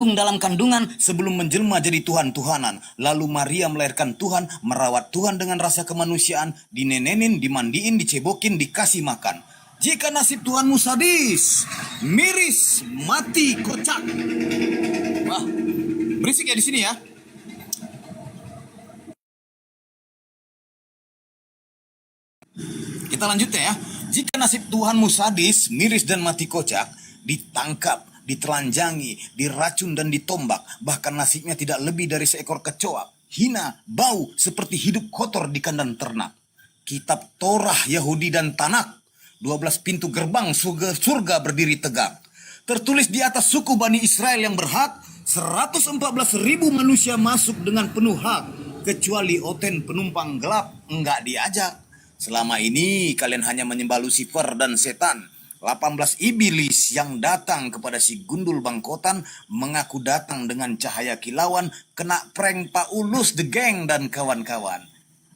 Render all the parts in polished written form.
dalam kandungan sebelum menjelma jadi Tuhan-Tuhanan. Lalu Maria melahirkan Tuhan, merawat Tuhan dengan rasa kemanusiaan, dinenenin, dimandiin, dicebokin, dikasih makan. Jika nasib Tuhanmu sadis, miris, mati, kocak. Wah, berisik ya di sini ya. Kita lanjutnya ya. Jika nasib Tuhanmu sadis, miris dan mati kocak, ditangkap, ditelanjangi, diracun dan ditombak, bahkan nasibnya tidak lebih dari seekor kecoa, hina, bau, seperti hidup kotor di kandang ternak. Kitab Torah Yahudi dan Tanak, 12 pintu gerbang surga berdiri tegak. Tertulis di atas suku Bani Israel yang berhak, 114.000 manusia masuk dengan penuh hak, kecuali Oten penumpang gelap enggak diajak. Selama ini kalian hanya menyembah Lucifer dan setan. 18 iblis yang datang kepada si gundul bangkotan mengaku datang dengan cahaya kilauan, kena prank Paulus the Gang dan kawan-kawan.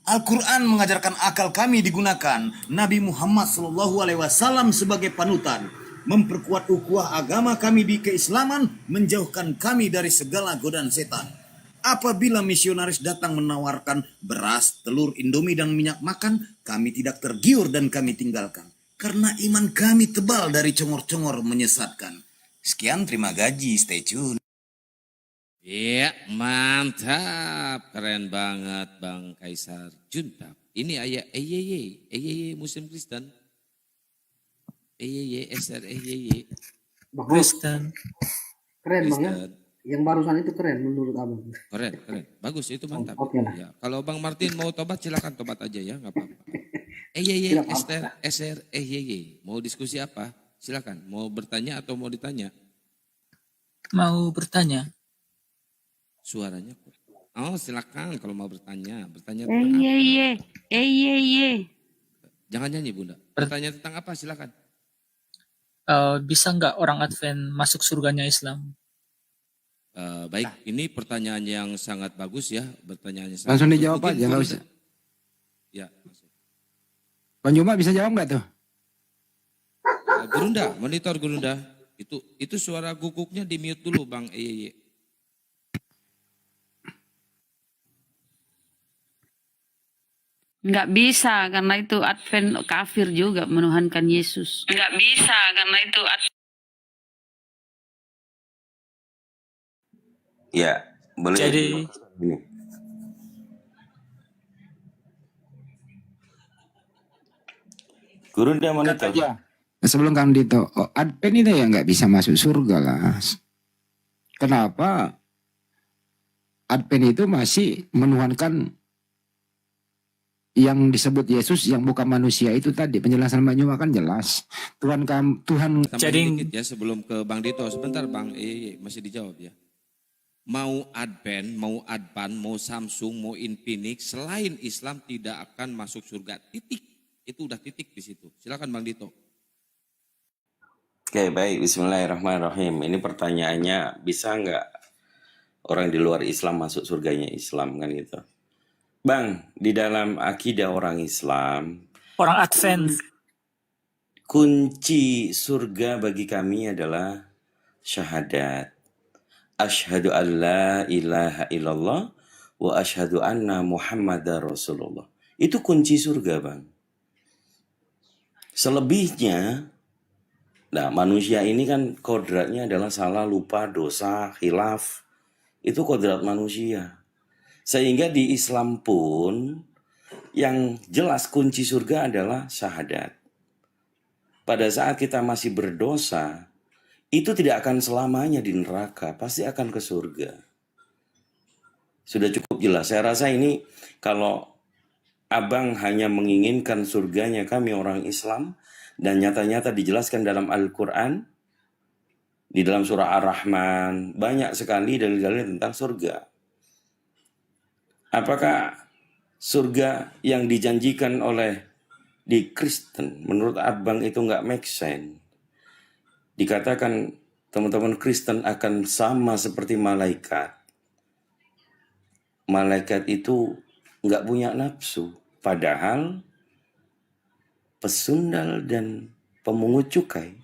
Al-Quran mengajarkan akal kami digunakan, Nabi Muhammad SAW sebagai panutan, memperkuat ukhuwah agama kami di keislaman, menjauhkan kami dari segala godaan setan. Apabila misionaris datang menawarkan beras, telur, indomie, dan minyak makan, kami tidak tergiur dan kami tinggalkan. Karena iman kami tebal dari congor-congor menyesatkan. Sekian, terima gaji, stay tune. Iya, mantap. Keren banget Bang Kaisar Juntak. Ini ayat EYY Muslim Kristen. EYY, SR EYY. Kristen. Keren Bang ya. Yang barusan itu keren menurut Abang. Keren. Bagus, itu mantap. Oke lah. Ya, kalau Bang Martin mau tobat silakan tobat aja ya, nggak apa-apa. EYY, SR EYY. Mau diskusi apa? Silakan. Mau bertanya atau mau ditanya? Mau bertanya. Suaranya kok. Oh, silakan kalau mau bertanya. Bertanya tentang Jangan nyanyi Bunda. Bertanya tentang apa? Silakan. Bisa nggak orang Advent masuk surganya Islam? Baik, ini pertanyaan yang sangat bagus ya. Pertanyaannya sangat langsung dijawab aja, nggak usah. Ya, langsung. Bang Juma bisa jawab nggak tuh? Gurunda, monitor Gurunda. Itu suara guguknya di mute dulu Bang EYY. Nggak bisa karena itu Advent kafir juga menuhankan Yesus. Nggak bisa karena itu Ya, boleh. Jadi ini. Gurunda monitor. Sebelum Kang Dito, Advent itu ya nggak bisa masuk surga lah. Kenapa? Advent itu masih menuhankan yang disebut Yesus yang bukan manusia itu tadi. Penjelasan Mbak Nyuma kan jelas. Tuhan jadi dikit ya sebelum ke Bang Dito. Sebentar Bang EYY masih dijawab ya. Mau Advent, mau Advan, mau Samsung, mau Infinix, selain Islam tidak akan masuk surga. Titik. Itu udah titik di situ. Silakan Bang Dito. Oke, baik. Bismillahirrahmanirrahim. Ini pertanyaannya, bisa nggak orang di luar Islam masuk surganya Islam kan gitu. Bang, di dalam akidah orang Islam, orang Advent, kunci surga bagi kami adalah syahadat. Asyhadu an la ilaha illallah wa asyhadu anna Muhammadar Rasulullah. Itu kunci surga, Bang. Selebihnya, nah manusia ini kan kodratnya adalah salah, lupa, dosa, khilaf. Itu kodrat manusia. Sehingga di Islam pun yang jelas kunci surga adalah syahadat. Pada saat kita masih berdosa, itu tidak akan selamanya di neraka, pasti akan ke surga. Sudah cukup jelas. Saya rasa ini kalau Abang hanya menginginkan surganya kami orang Islam, dan nyata-nyata dijelaskan dalam Al-Quran, di dalam surah Ar-Rahman, banyak sekali dalil-dalil tentang surga. Apakah surga yang dijanjikan oleh di Kristen, menurut Abang itu nggak make sense? Dikatakan teman-teman Kristen akan sama seperti malaikat. Malaikat itu nggak punya nafsu. Padahal pesundal dan pemungut cukai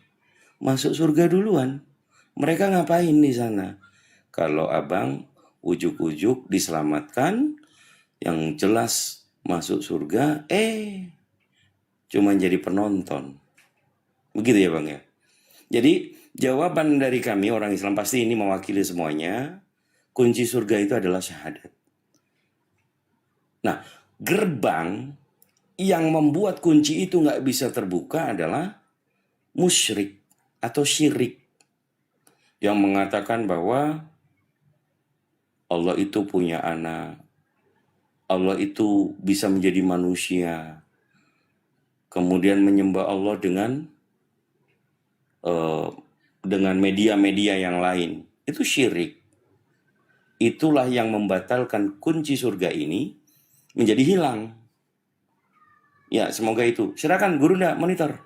masuk surga duluan. Mereka ngapain di sana? Kalau abang ujuk-ujuk diselamatkan, yang jelas masuk surga, cuma jadi penonton. Begitu ya bang ya. Jadi jawaban dari kami orang Islam, pasti ini mewakili semuanya, kunci surga itu adalah syahadat. Nah, gerbang yang membuat kunci itu nggak bisa terbuka adalah musyrik atau syirik. Yang mengatakan bahwa Allah itu punya anak, Allah itu bisa menjadi manusia, kemudian menyembah Allah dengan media-media yang lain. Itu syirik. Itulah yang membatalkan kunci surga ini menjadi hilang. Ya, semoga itu. Silakan Gurunda monitor.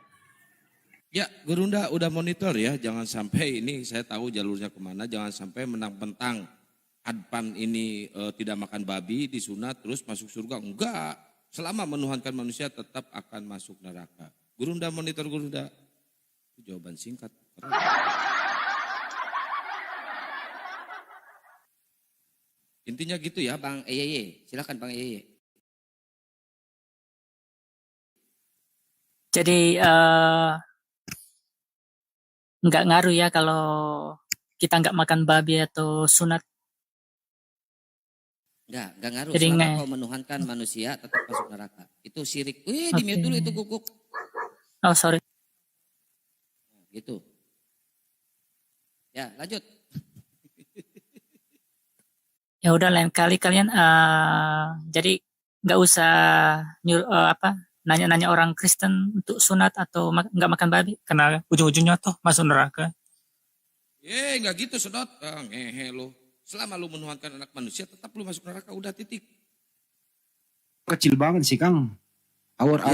Ya, Gurunda udah monitor ya, jangan sampai ini saya tahu jalurnya kemana, jangan sampai menang-mentang Adpan ini tidak makan babi, disunat terus masuk surga. Enggak, selama menuhankan manusia tetap akan masuk neraka. Gurunda monitor Gurunda. Itu jawaban singkat. Intinya gitu ya Bang EYY, silakan Bang EYY. Jadi nggak ngaruh ya kalau kita nggak makan babi atau sunat. Enggak ngaruh. Jadi Selama kau menuhankan manusia tetap masuk neraka. Itu syirik. Di mute dulu itu guguk. Oh sorry. Gitu. Ya lanjut. Ya udah lain kali kalian jadi nggak usah nanya-nanya orang Kristen untuk sunat atau nggak makan babi karena ujung-ujungnya tuh masuk neraka. Nggak gitu sedot. Ngehe lo. Selama lu menuhankan anak manusia tetap lu masuk neraka, udah titik. Kecil banget sih Kang. Awar.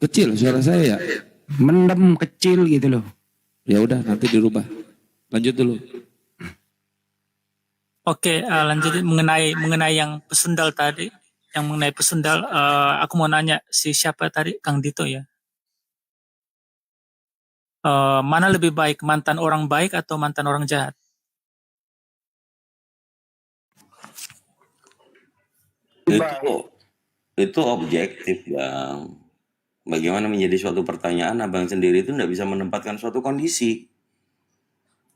Kecil suara saya ya. Mendem kecil gitu loh. Ya udah nanti dirubah. Lanjut dulu. Oke, lanjut mengenai yang pesundal tadi. Yang mengenai pesundal, aku mau nanya si siapa tadi, Kang Dito ya. Mana lebih baik, mantan orang baik atau mantan orang jahat? Itu objektif Bang. Bagaimana menjadi suatu pertanyaan, abang sendiri itu tidak bisa menempatkan suatu kondisi.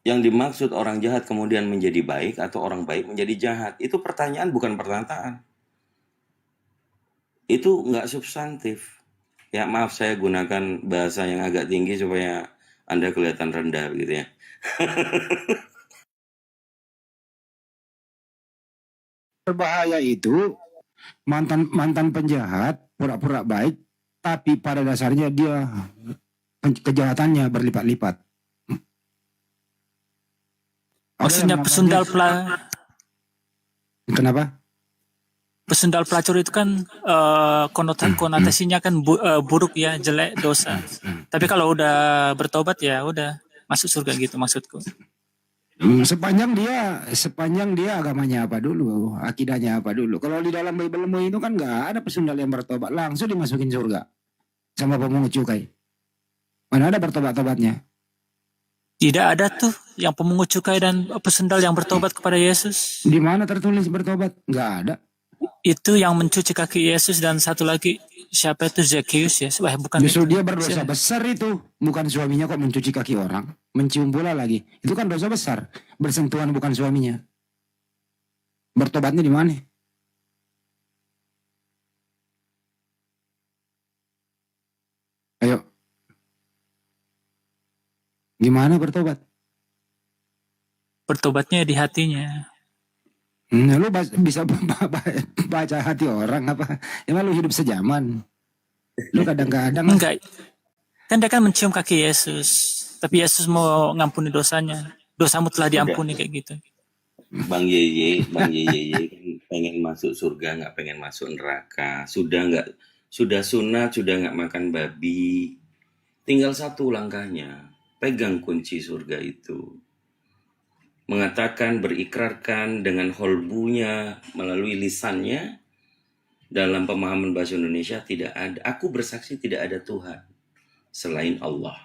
Yang dimaksud orang jahat kemudian menjadi baik atau orang baik menjadi jahat. Itu pertanyaan bukan pernyataan. Itu nggak substantif. Ya maaf saya gunakan bahasa yang agak tinggi supaya Anda kelihatan rendah gitu ya. Berbahaya itu mantan penjahat pura-pura baik, tapi pada dasarnya dia kejahatannya berlipat-lipat. Maksudnya pesundal Kenapa? Pesundal pelacur itu kan konotasinya kan buruk ya, jelek, dosa. Tapi kalau udah bertobat ya udah masuk surga gitu maksudku. Sepanjang dia agamanya apa dulu, akidahnya apa dulu. Kalau di dalam Bible itu kan nggak ada pesundal yang bertobat langsung dimasukin surga sama pemungut cukai. Mana ada bertobat-tobatnya? Tidak ada tuh yang pemungut cukai dan pesundal yang bertobat kepada Yesus. Di mana tertulis bertobat? Nggak ada. Itu yang mencuci kaki Yesus dan satu lagi siapa itu Zacchaeus ya? Bukan. Justru dia berdosa besar itu. Bukan suaminya kok mencuci kaki orang, mencium bola lagi. Itu kan dosa besar. Bersentuhan bukan suaminya. Bertobatnya di mana? Ayo. Gimana bertobat? Bertobatnya di hatinya. Lu bisa baca hati orang apa? Emang lu hidup sejaman? Lu kadang-kadang enggak. Kan dia kan mencium kaki Yesus. Tapi Yesus mau ngampuni dosanya. Dosamu telah diampuni kayak gitu. Bang Yeye kan pengen masuk surga, nggak pengen masuk neraka. Sudah sunat, sudah nggak makan babi. Tinggal satu langkahnya, pegang kunci surga itu. Mengatakan, berikrarkan dengan holbunya melalui lisannya. Dalam pemahaman bahasa Indonesia tidak ada. Aku bersaksi tidak ada Tuhan selain Allah.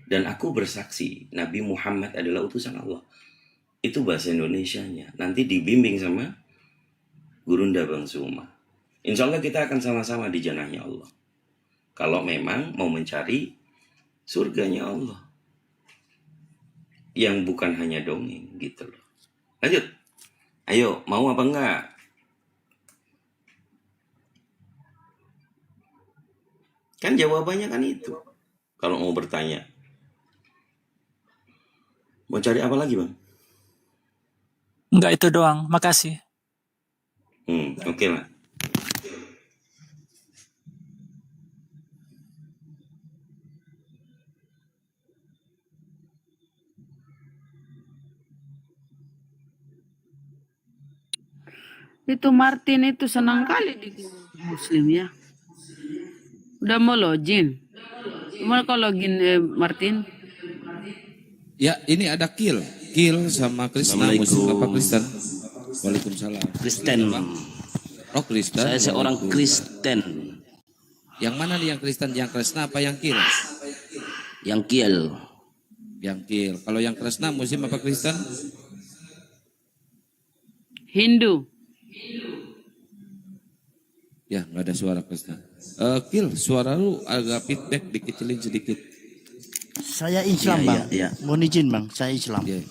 Dan aku bersaksi Nabi Muhammad adalah utusan Allah. Itu bahasa Indonesianya. Nanti dibimbing sama Gurunda Bang Suma. Insya Allah kita akan sama-sama di janahnya Allah. Kalau memang mau mencari surganya Allah. Yang bukan hanya dongeng gitu loh. Lanjut. Ayo, mau apa enggak? Kan jawabannya kan itu. Kalau mau bertanya. Mau cari apa lagi, Bang? Enggak, itu doang. Makasih. Oke lah. Itu Martin itu senang kali di Muslim ya. Udah mau login. Mau kau login Martin? Ya, ini ada Kil sama Krishna, Muslim apa Kristen? Waalaikumsalam. Kristen. Oh, Kristen. Saya seorang Kristen. Yang mana nih yang Kristen? Yang Krishna apa yang Kil? Yang Kiel. Yang Kil. Kalau yang Krishna Muslim apa Kristen? Hindu. Ya, nggak ada suara Krishna. Kil, suara lu agak feedback dikecilin sedikit. Saya Islam, Bang. Mohon izin, Bang. Saya Islam. Iya.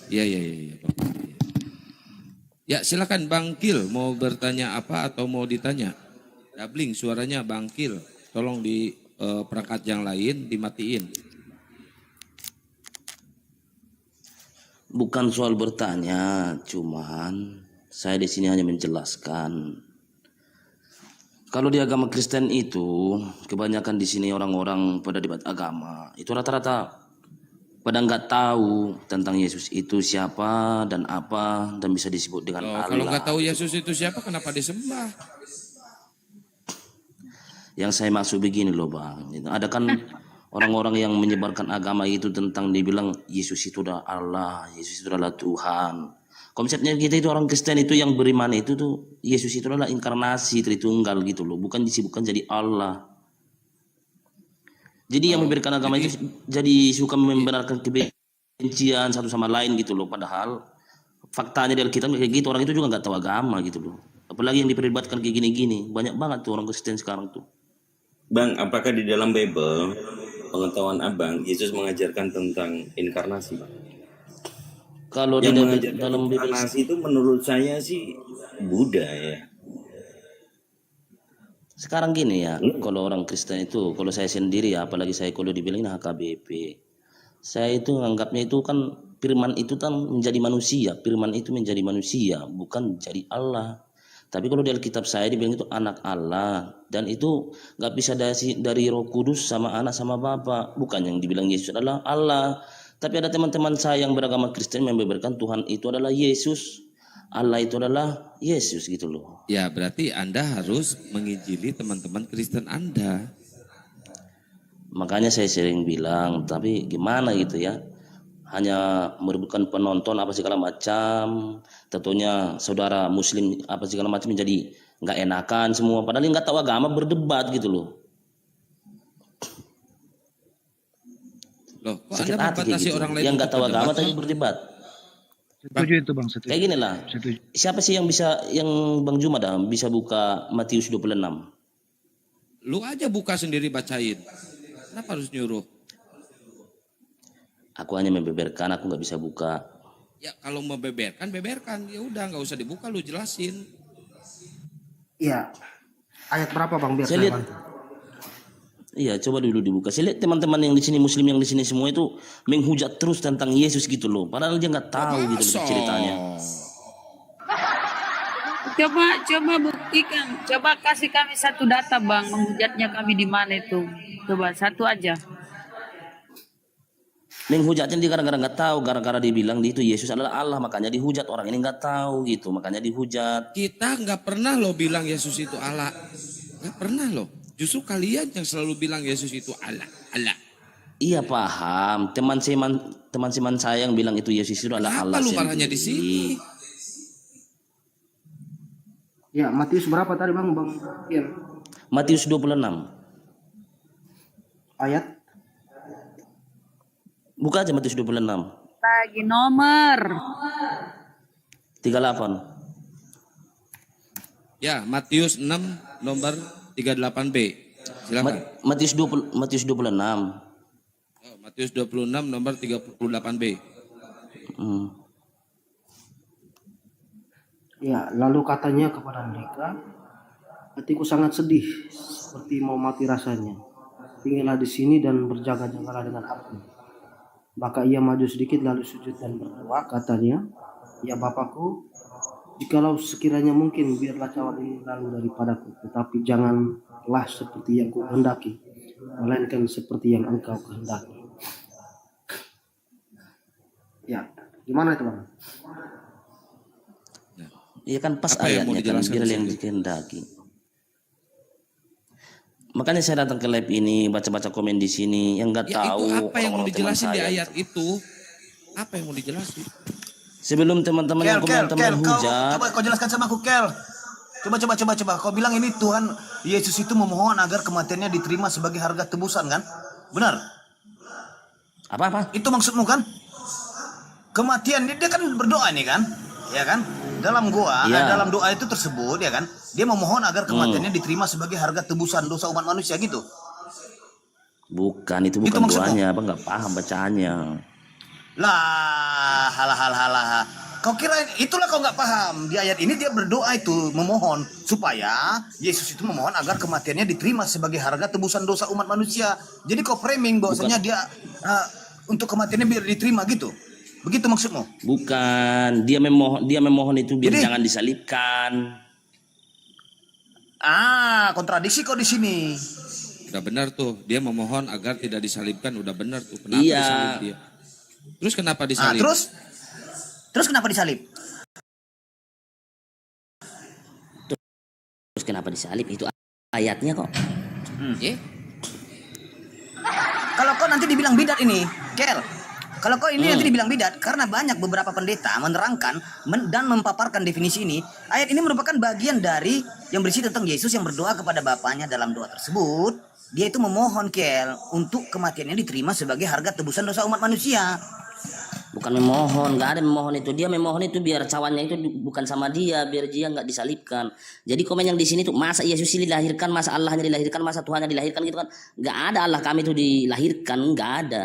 Ya, silakan Bang Kil, mau bertanya apa atau mau ditanya? Dabling suaranya Bang Kil. Tolong di perangkat yang lain dimatiin. Bukan soal bertanya, cuman saya di sini hanya menjelaskan. Kalau di agama Kristen itu, kebanyakan di sini orang-orang pada debat agama itu rata-rata pada nggak tahu tentang Yesus itu siapa dan apa dan bisa disebut dengan Allah. Kalau nggak tahu Yesus itu siapa, kenapa disembah? Yang saya maksud begini loh, Bang. Ada kan orang-orang yang menyebarkan agama itu tentang dibilang Yesus itu adalah Allah, Yesus itu adalah Tuhan. Konsepnya kita itu orang Kristen itu yang beriman itu tuh Yesus itu adalah inkarnasi Tritunggal gitu loh, bukan disebutkan jadi Allah. Jadi yang memberikan agama itu jadi suka membenarkan kebencian satu sama lain gitu loh, padahal faktanya dari kita kayak gitu, orang itu juga nggak tahu agama gitu loh. Apalagi yang diperdebatkan kayak gini-gini, banyak banget tuh orang Kristen sekarang tuh. Bang, apakah di dalam Bible pengetahuan Abang Yesus mengajarkan tentang inkarnasi? Kalau yang di mengajarkan dalam Bible inkarnasi itu menurut saya sih Buddha ya. sekarang gini ya, kalau orang Kristen itu, kalau saya sendiri ya, apalagi saya kalau dibilangin HKBP, saya itu menganggapnya itu kan firman itu kan menjadi manusia, firman itu menjadi manusia, bukan menjadi Allah. Tapi kalau di Alkitab saya dibilang itu anak Allah, dan itu nggak bisa dari Roh Kudus sama anak sama Bapa, bukan yang dibilang Yesus adalah Allah. Tapi ada teman-teman saya yang beragama Kristen yang membeberkan Tuhan itu adalah Yesus, Allah itu adalah Yesus gitu loh. Ya, berarti Anda harus menginjili teman-teman Kristen Anda. Makanya saya sering bilang, tapi gimana gitu ya, hanya merebutkan penonton apa segala macam, tentunya saudara Muslim apa segala macam menjadi nggak enakan semua, padahal nggak tahu agama berdebat gitu loh. Loh, kok Sakit Anda hati kayak membatasi gitu. orang lain Yang nggak tahu untuk agama berdebat? tapi berdebat. Setuju itu Bang, setuju. Kayak gini lah. Setuju. Siapa sih yang Bang Juma dah bisa buka Matius 26? Lu aja buka sendiri bacain. Kenapa harus nyuruh? Aku hanya membeberkan, aku nggak bisa buka. Ya kalau mau beberkan, ya udah nggak usah dibuka, lu jelasin. Iya. Ayat berapa, Bang, biar Saya saya lihat. bantu? Iya, coba dulu dibuka. Saya lihat teman-teman yang di sini Muslim yang di sini semua itu menghujat terus tentang Yesus gitu loh. Padahal dia nggak tahu gitu loh ceritanya. Coba buktikan. Coba kasih kami satu data, Bang, menghujatnya kami di mana itu. Coba satu aja. Menghujatnya dia gara-gara nggak tahu, gara-gara dia bilang itu Yesus adalah Allah, makanya dihujat. Orang ini nggak tahu gitu, makanya dihujat. Kita nggak pernah loh bilang Yesus itu Allah. Nggak pernah loh. Justru kalian yang selalu bilang Yesus itu Allah. Iya paham, teman-teman saya yang bilang itu Yesus itu adalah Allah Apa lu sendiri. marahnya di sini? Ya, Matius berapa tadi, Bang? Iya. Matius 26. Ayat Buka aja Matius 26. Lagi nomor 38. Ya, Matius 6 nomor 38b. Silakan. Matius 26. Oh, Matius 26 nomor 38b. Ya, lalu katanya kepada mereka, hatiku sangat sedih, seperti mau mati rasanya. Tinggallah di sini dan berjaga-jagalah dengan aku. Maka ia maju sedikit lalu sujud dan berdoa, katanya, ya Bapakku, jikalau sekiranya mungkin biarlah cawan ini lalu daripadaku, tetapi janganlah seperti yang kuhendaki, melainkan seperti yang engkau kehendaki. Ya, gimana itu Bang? Iya kan pas Apa yang mau ayatnya kan dijelaskan biar di yang sini? dikehendaki. Makanya saya datang ke live ini baca-baca komen di sini yang nggak Ya tahu. itu apa yang mau orang-orang dijelasin teman di saya ayat itu? Apa yang mau dijelasin? Sebelum teman-teman yang komentar menghujat, Coba kau jelaskan sama aku, Kel. Coba. Kau bilang ini Tuhan Yesus itu memohon agar kematiannya diterima sebagai harga tebusan, kan? Benar? apa-apa? Itu maksudmu kan? Kematian dia kan berdoa nih kan? Ya kan? Dalam Iya. dalam doa itu tersebut ya kan? Dia memohon agar kematiannya diterima sebagai harga tebusan dosa umat manusia gitu. Bukan, itu bukan maksudmu? doanya, apa nggak paham bacaannya. Lah, halah. Kau kira itulah kau nggak paham. Di ayat ini dia berdoa itu memohon supaya Yesus itu memohon agar kematiannya diterima sebagai harga tebusan dosa umat manusia. Jadi kau framing bahwasanya dia untuk kematiannya biar diterima gitu. Begitu maksudmu? Bukan, dia memohon itu biar Jadi- jangan disalibkan. Kontradiksi kau di sini. Udah benar tuh, dia memohon agar tidak disalibkan, udah benar tuh. Kenapa Iya. disalib dia? Terus kenapa disalib? Terus kenapa disalib? Terus kenapa disalib? Itu ayatnya kok. Kalau kau nanti dibilang bidat ini, Kel. Kalau kau ini nanti dibilang bidat, karena banyak beberapa pendeta menerangkan dan mempaparkan definisi ini, ayat ini merupakan bagian dari yang berisi tentang Yesus yang berdoa kepada Bapaknya dalam doa tersebut. Dia itu memohon, Kel, untuk kematiannya diterima sebagai harga tebusan dosa umat manusia. Bukan memohon, nggak ada memohon itu. Dia memohon itu biar cawannya itu bukan sama dia, biar dia nggak disalibkan. Jadi komen yang di sini tuh, masa Yesus ini dilahirkan, masa Allahnya dilahirkan, masa Tuhannya dilahirkan gitu kan? Nggak ada Allah kami itu dilahirkan, nggak ada.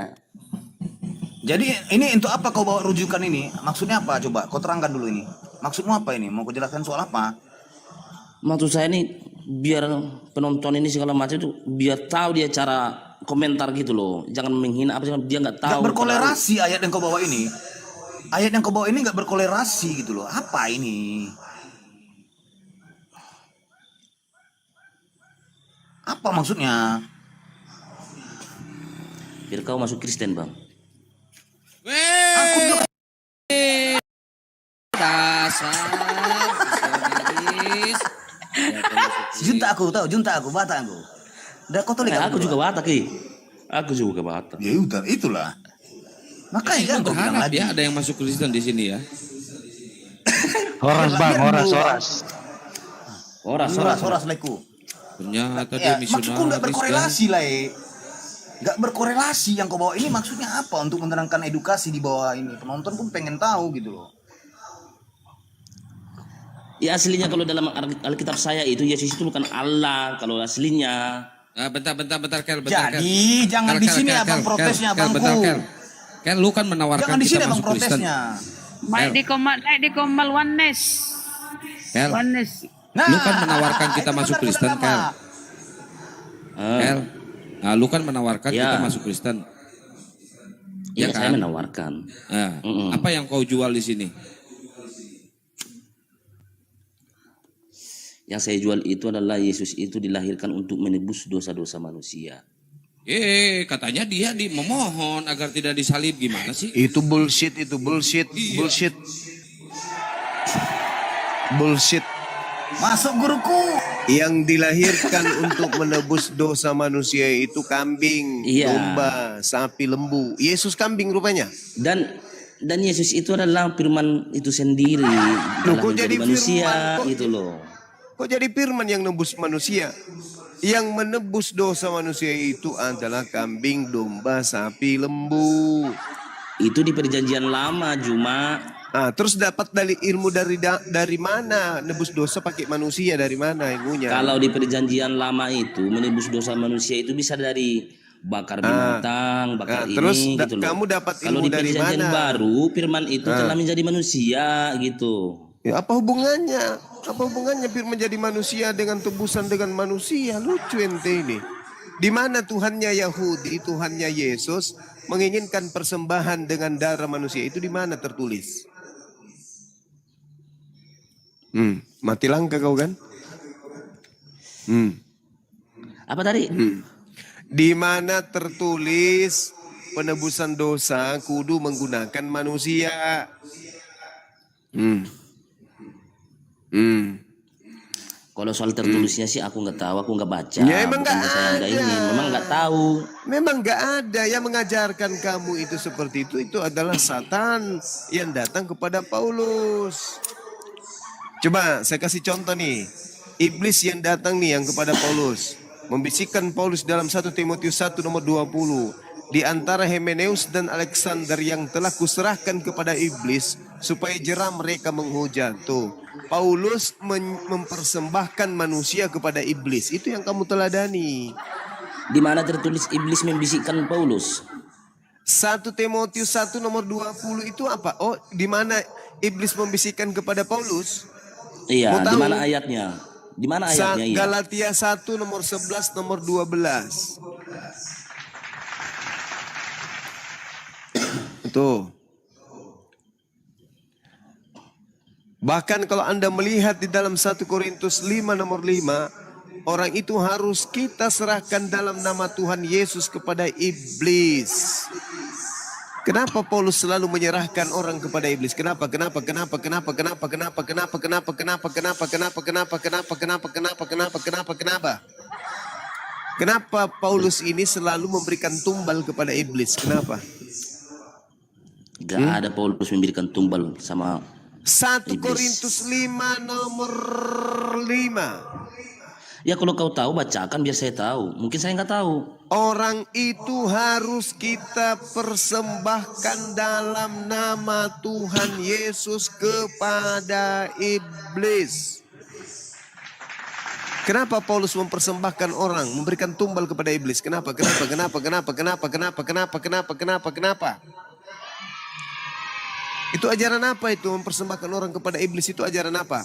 Jadi ini untuk apa kau bawa rujukan ini? Maksudnya apa? Coba kau terangkan dulu ini. Maksudmu apa ini? Mau kau jelaskan soal apa? Maksud saya ini biar penonton ini segala macam itu biar tahu dia cara komentar gitu loh. Jangan menghina apa dia nggak tahu. Gak berkolerasi ayat yang kau bawa ini. Ayat yang kau bawa ini gak berkolerasi gitu loh. Apa ini? Apa maksudnya? Biar kau masuk Kristen, Bang. Aku juga Dasar misionaris. junta aku, Batak aku. Udah Katolik Aku juga Batak, Aku juga Batak. Ya udah, itulah. Makanya Itu jangan kau bilang berharap lagi. ya ada yang masuk Kristen di sini ya. Horas bang, horas. Horas leku. Ternyata dia Ya, misionaris. maksudku gak kan? berkorelasi lah. Gak berkorelasi yang kau bawa ini maksudnya apa? Untuk menerangkan edukasi di bawah ini. Penonton pun pengen tahu gitu loh. Ya aslinya kalau dalam Alkitab saya itu Yesus itu bukan Allah kalau aslinya. Bentar, Kel. Jadi, jangan di sini abang protesnya, abangku. Kel, lu kan menawarkan Jangan di sini kita abang masuk Kristen. protesnya. baik di komal oneness. Kel, Oneness. lu kan menawarkan kita itu masuk benar, Kristen, benar, Kel. Pak. Kel, nah, lu kan menawarkan Ya. kita masuk Kristen. Iya, Ya saya kan? menawarkan. Nah, apa yang kau jual di sini? Yang saya jual itu adalah Yesus itu dilahirkan untuk menebus dosa-dosa manusia. Katanya dia memohon agar tidak disalib, gimana sih? Itu bullshit, bullshit. Bullshit. Masuk guruku. Yang dilahirkan untuk menebus dosa manusia itu kambing, Iya. domba, sapi, lembu. Yesus kambing rupanya. Dan Yesus itu adalah firman itu sendiri. Loh, Dalam kok menjadi jadi manusia firman? Kok- itu loh. Kok jadi firman yang nebus manusia? Yang menebus dosa manusia itu adalah kambing, domba, sapi, lembu. Itu di perjanjian lama, Juma. Ah, terus dapat dari ilmu dari mana? Nebus dosa pakai manusia dari mana ilmunya? Kalau di perjanjian lama itu menebus dosa manusia itu bisa dari bakar binatang, bakar ini terus gitu loh. kamu dapat Kalau ilmu di dari perjanjian mana? baru firman itu telah menjadi manusia gitu. Ya, apa hubungannya? Apa hubungannya firman menjadi manusia dengan tebusan dengan manusia? Lucu ente ini. Di mana Tuhannya Yahudi, Tuhannya Yesus menginginkan persembahan dengan darah manusia? Itu di mana tertulis? Mati langka kau kan? Apa tadi? Di mana tertulis penebusan dosa kudu menggunakan manusia? Kalau soal tertulisnya sih aku nggak tahu, aku nggak baca. Ya, emang Bukan nggak saya nggak ini, ada. memang nggak tahu. Memang nggak ada yang mengajarkan kamu itu seperti itu. Itu adalah Satan yang datang kepada Paulus. Coba saya kasih contoh nih. Iblis yang datang nih yang kepada Paulus. Membisikkan Paulus dalam 1 Timotius 1 nomor 20. Di antara Hymenaeus dan Alexander yang telah kuserahkan kepada iblis supaya jerah mereka menghujat. Tuh, Paulus mempersembahkan manusia kepada iblis. Itu yang kamu teladani. Di mana tertulis iblis membisikkan Paulus? 1 Timotius 1 nomor 20 itu apa? Oh, di mana iblis membisikkan kepada Paulus? Iya, Mau di tahu? mana ayatnya? Di mana ayatnya? Iya. Galatia 1 nomor 11 nomor 12. Tuh. Bahkan kalau Anda melihat di dalam 1 Korintus 5 nomor 5, orang itu harus kita serahkan dalam nama Tuhan Yesus kepada iblis. Kenapa Paulus selalu menyerahkan orang kepada iblis? Kenapa? Kenapa Paulus ini selalu memberikan tumbal kepada iblis? Kenapa? Gak ada Paulus memberikan tumbal sama 1 iblis. Korintus 5 nomor 5. Ya kalau kau tahu bacakan biar saya tahu. Mungkin saya nggak tahu. Orang itu harus kita persembahkan dalam nama Tuhan Yesus kepada iblis. Kenapa Paulus mempersembahkan orang, memberikan tumbal kepada iblis? Kenapa? Itu ajaran apa itu? Mempersembahkan orang kepada iblis itu ajaran apa?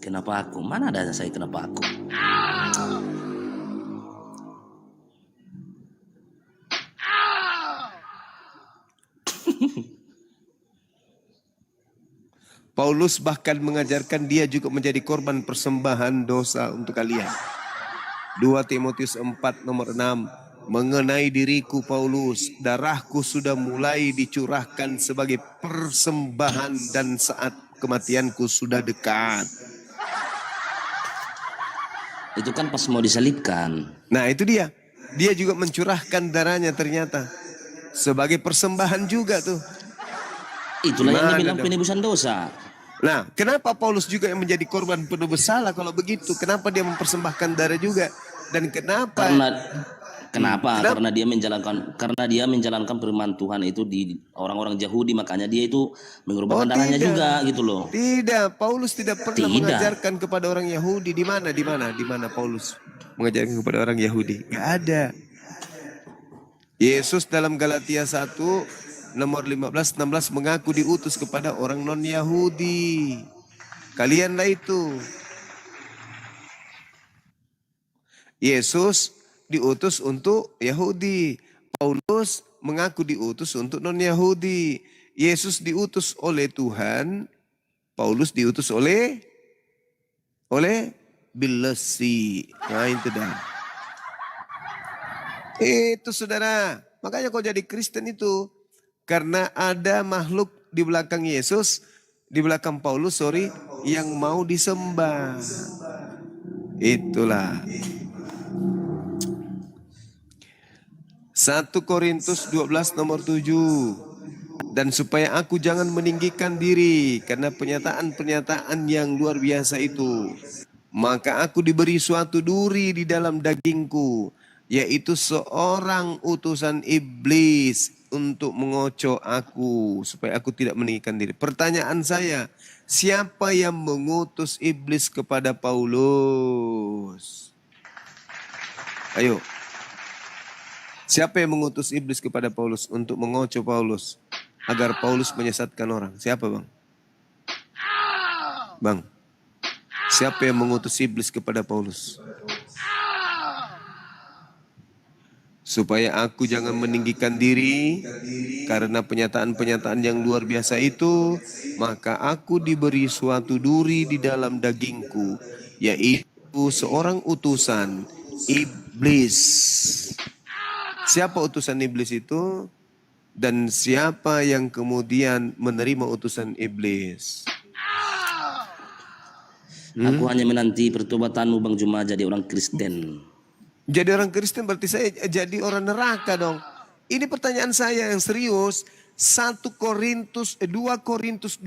Kenapa aku? Mana ada saya kenapa aku? Paulus bahkan mengajarkan dia juga menjadi korban persembahan dosa untuk kalian. 2 Timotius 4 nomor 6. Mengenai diriku Paulus, darahku sudah mulai dicurahkan sebagai persembahan dan saat kematianku sudah dekat. Itu kan pas mau disalibkan. Nah itu dia. Dia juga mencurahkan darahnya ternyata. Sebagai persembahan juga tuh. Itulah yang Gimana dibilang dong? penebusan dosa. Nah, kenapa Paulus juga yang menjadi korban penebus salah kalau begitu? Kenapa dia mempersembahkan darah juga? Dan kenapa? Kenapa? Karena dia menjalankan firman Tuhan itu di orang-orang Yahudi, makanya dia itu mengorbankan darahnya tidak. juga gitu loh. Tidak, Paulus tidak pernah Tidak. mengajarkan kepada orang Yahudi. Di mana Paulus mengajarkan kepada orang Yahudi? Gak ada. Yesus dalam Galatia 1 nomor 15-16 mengaku diutus kepada orang non-Yahudi. Kalianlah itu. Yesus diutus untuk Yahudi. Paulus mengaku diutus untuk non-Yahudi. Yesus diutus oleh Tuhan. Paulus diutus oleh Bilesi. Nah itu dah. Itu saudara. Makanya kau jadi Kristen itu. Karena ada makhluk di belakang Yesus, di belakang Paulus, yang mau disembah. Itulah. 1 1 Korintus 12 nomor 7. Dan supaya aku jangan meninggikan diri karena pernyataan-pernyataan yang luar biasa itu, maka aku diberi suatu duri di dalam dagingku, yaitu seorang utusan iblis untuk mengocoh aku supaya aku tidak meninggikan diri. Pertanyaan saya, siapa yang mengutus iblis kepada Paulus? Ayo. Siapa yang mengutus iblis kepada Paulus untuk mengocoh Paulus agar Paulus menyesatkan orang? Siapa, Bang? Bang. Siapa yang mengutus iblis kepada Paulus? Supaya aku jangan meninggikan diri karena pernyataan-pernyataan yang luar biasa itu, maka aku diberi suatu duri di dalam dagingku, yaitu seorang utusan iblis. Siapa utusan iblis itu? Dan siapa yang kemudian menerima utusan iblis? Aku hanya menanti pertobatanmu Bang Juma jadi orang Kristen. Jadi orang Kristen berarti saya jadi orang neraka dong. Ini pertanyaan saya yang serius. 2 Korintus 12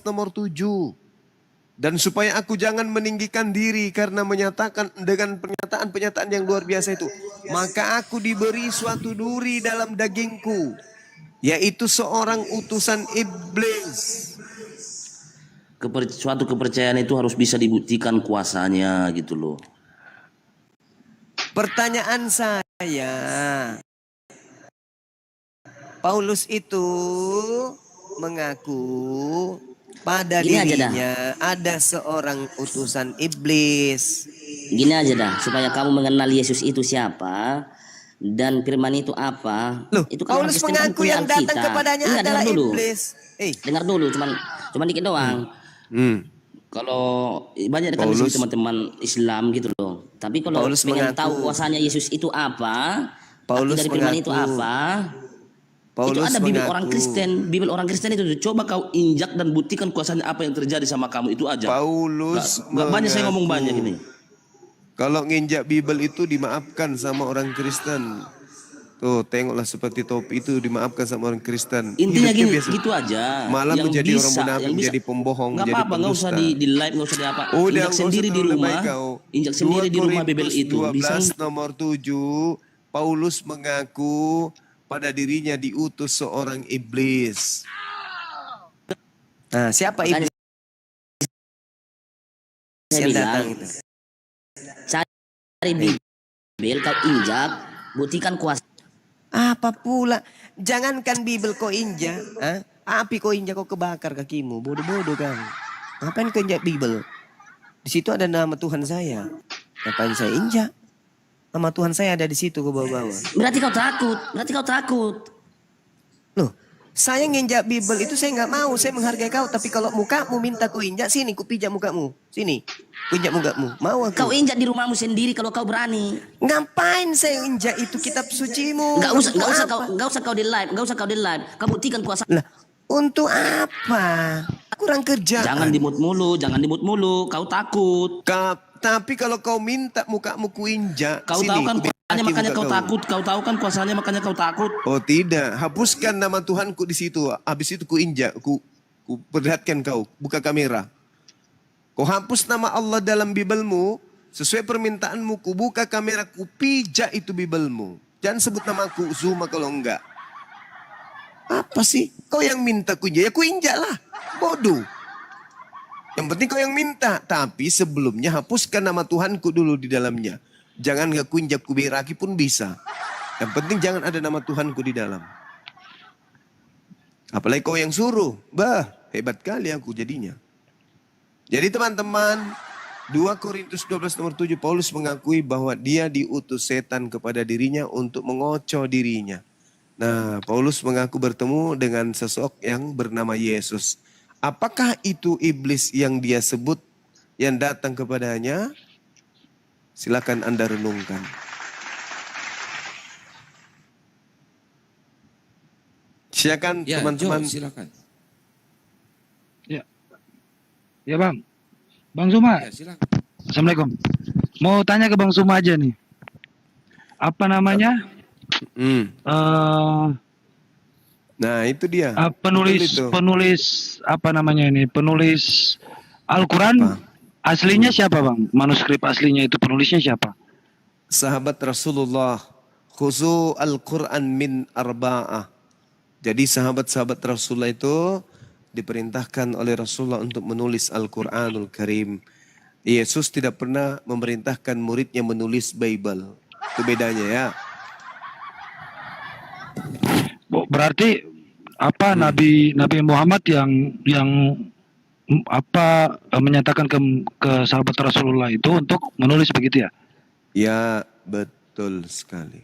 nomor 7. Dan supaya aku jangan meninggikan diri karena menyatakan dengan pernyataan-pernyataan yang luar biasa itu, maka aku diberi suatu duri dalam dagingku, yaitu seorang utusan iblis. Suatu kepercayaan itu harus bisa dibuktikan kuasanya gitu loh. Pertanyaan saya, Paulus itu mengaku pada Gini aja dirinya ada seorang utusan iblis. Gini aja dah, supaya kamu mengenal Yesus itu siapa dan firman itu apa. Loh, itu kan Paulus orang Kristen kan mengaku punya yang datang Alkitab. kepadanya Enggak, adalah dengar dulu. iblis. Dengar dulu, cuman dikit doang. Kalau banyak kan di sini teman-teman Islam gitu loh. Tapi kalau Paulus pengen mengaku. tahu kuasanya Yesus itu apa, Paulus arti dari firman itu mengaku. apa, Paulus itu ada Bibel mengaku. orang Kristen. Bibel orang Kristen itu coba kau injak dan buktikan kuasanya apa yang terjadi sama kamu, itu aja. Paulus Nggak banyak saya ngomong mengaku. banyak ini. Kalau nginjak Bibel itu dimaafkan sama orang Kristen. Tuh, tengoklah seperti topi itu dimaafkan sama orang Kristen. Intinya Hidupnya gini, biasa. gitu aja. Malah Yang menjadi bisa, orang munafik, yang bisa. menjadi pembohong, Nggak menjadi apa-apa, nggak usah pendusta. di live, nggak usah di apa. Udah, Injak nggak sendiri usah di terlalu rumah. baik kau. Injak sendiri 2 di rumah Bibel Korintus itu. 12 Bisa nomor 7, Paulus mengaku pada dirinya diutus seorang iblis. Nah, siapa Makanya iblis saya yang bilang, datang itu? cari Bibel, kau injak, buktikan kuasa. Apa pula? Jangankan Bibel kau injak, api kau injak kau kebakar kakimu, bodoh-bodoh kan? Ngapain kau injak Bibel? Di situ ada nama Tuhan saya. Ngapain saya injak? Nama Tuhan saya ada di situ kau bawa-bawa. Berarti kau takut. Loh, saya nginjak Bibel itu saya nggak mau, saya menghargai kau. Tapi kalau mukamu minta ku injak, sini ku pijak mukamu. Sini, ku injak mukamu. Mau aku? Kau injak di rumahmu sendiri kalau kau berani. Ngapain saya injak itu kitab sucimu? Nggak usah Apa? kau di live, Kau buktikan kuasa. Lah, untuk apa? Kurang kerjaan. Jangan dimut mulu, kau takut. Tapi kalau kau minta mukamu ku injak, Kau sini, tahu kan ku kuasanya bidaki makanya muka kau takut. Kau tahu kan kuasanya makanya kau takut. Oh tidak, hapuskan nama Tuhanku di situ. Habis itu ku injak, ku perlihatkan kau, buka kamera. Kau hapus nama Allah dalam Bibelmu, sesuai permintaanmu, ku buka kamera, ku pijak itu Bibelmu. Jangan sebut namaku, Zuma kalau enggak. Apa sih? Kau yang minta ku injak, ya ku injak lah. Bodoh. Yang penting kau yang minta. Tapi sebelumnya hapuskan nama Tuhanku dulu di dalamnya. Jangan gak ku injak, ku beraki pun bisa. Yang penting jangan ada nama Tuhanku di dalam. Apalagi kau yang suruh. Bah, hebat kali aku jadinya. Jadi teman-teman, 2 Korintus 12 nomor 7, Paulus mengakui bahwa dia diutus setan kepada dirinya untuk mengocoh dirinya. Nah, Paulus mengaku bertemu dengan sosok yang bernama Yesus. Apakah itu iblis yang dia sebut yang datang kepadanya? Silakan Anda renungkan. Silakan Ya, teman-teman. Jo, silakan. Ya Bang. Bang Zuma. Ya, silakan. Assalamualaikum. Mau tanya ke Bang Zuma aja nih. Apa namanya? Hmm. eh, Nah itu dia. penulis Betul itu. penulis apa namanya ini? Penulis Al-Quran Apa? aslinya siapa bang? Manuskrip aslinya itu penulisnya siapa? Sahabat Rasulullah. Khuzu al-Quran min arba'ah. Jadi sahabat-sahabat Rasulullah itu diperintahkan oleh Rasulullah untuk menulis Al-Quranul Karim. Yesus tidak pernah memerintahkan muridnya menulis Bible. Itu bedanya ya. Berarti apa Nabi Muhammad yang menyatakan ke sahabat Rasulullah itu untuk menulis begitu ya? Ya betul sekali.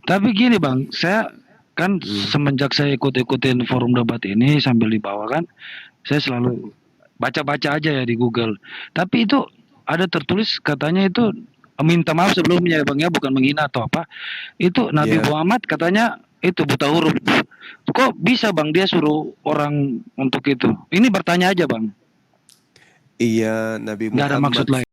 Tapi gini bang, saya kan semenjak saya ikut-ikutin forum debat ini sambil dibawakan, saya selalu baca-baca aja ya di Google. Tapi itu ada tertulis katanya itu minta maaf sebelumnya ya bang ya, bukan menghina atau apa. Itu Nabi Muhammad katanya itu buta huruf. Kok bisa bang dia suruh orang untuk itu? Ini bertanya aja bang. Iya, Nabi Nggak ada Muhammad maksud lain.